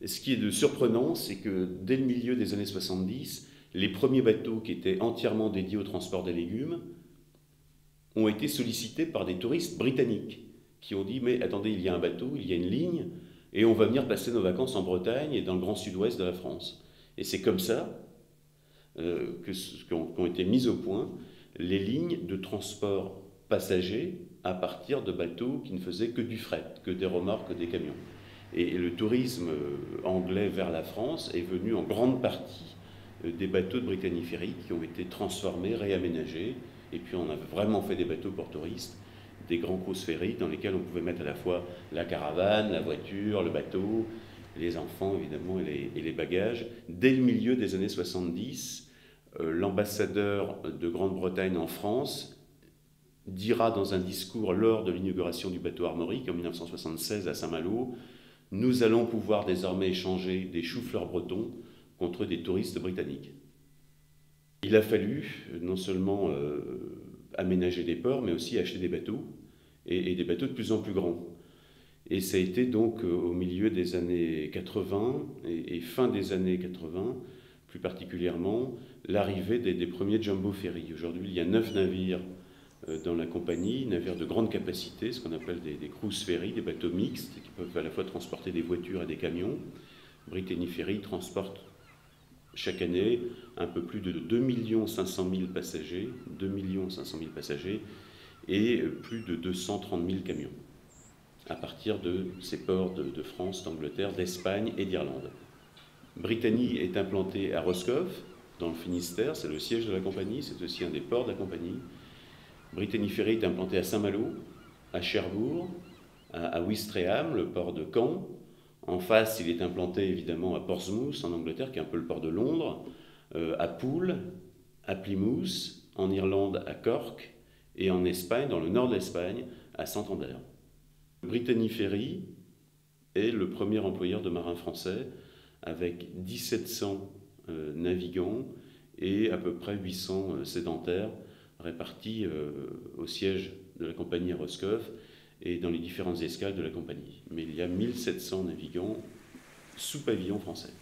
Ce qui est de surprenant, c'est que dès le milieu des années 70, les premiers bateaux qui étaient entièrement dédiés au transport des légumes ont été sollicités par des touristes britanniques qui ont dit mais attendez, il y a un bateau, il y a une ligne et on va venir passer nos vacances en Bretagne et dans le grand sud-ouest de la France. Et c'est comme ça qu'ont été mises au point les lignes de transport passagers à partir de bateaux qui ne faisaient que du fret, que des remorques, que des camions. Et le tourisme anglais vers la France est venu en grande partie des bateaux de Brittany Ferry qui ont été transformés, réaménagés. Et puis on a vraiment fait des bateaux pour touristes, des grands cruise ferry dans lesquels on pouvait mettre à la fois la caravane, la voiture, le bateau, les enfants évidemment et les bagages. Dès le milieu des années 70, l'ambassadeur de Grande-Bretagne en France dira dans un discours lors de l'inauguration du bateau Armorique en 1976 à Saint-Malo: nous allons pouvoir désormais échanger des choux-fleurs bretons contre des touristes britanniques. Il a fallu non seulement aménager des ports, mais aussi acheter des bateaux, et des bateaux de plus en plus grands. Et ça a été donc au milieu des années 80 et fin des années 80, plus particulièrement, l'arrivée des premiers jumbo ferry. Aujourd'hui, il y a 9 navires dans la compagnie, navires de grande capacité, ce qu'on appelle des cruise ferry, des bateaux mixtes qui peuvent à la fois transporter des voitures et des camions. Brittany Ferry transporte chaque année un peu plus de 2 500 000 passagers, 2 500 000 passagers et plus de 230 000 camions à partir de ces ports de France, d'Angleterre, d'Espagne et d'Irlande. Brittany est implantée à Roscoff, dans le Finistère, c'est le siège de la compagnie, c'est aussi un des ports de la compagnie. Brittany Ferry est implantée à Saint-Malo, à Cherbourg, à Ouistreham, le port de Caen. En face, il est implanté évidemment à Portsmouth, en Angleterre, qui est un peu le port de Londres, à Poole, à Plymouth, en Irlande, à Cork, et en Espagne, dans le nord de l'Espagne, à Santander. Brittany Ferry est le premier employeur de marins français, avec 1700 navigants et à peu près 800 sédentaires répartis au siège de la compagnie à Roscoff et dans les différentes escales de la compagnie. Mais il y a 1700 navigants sous pavillon français.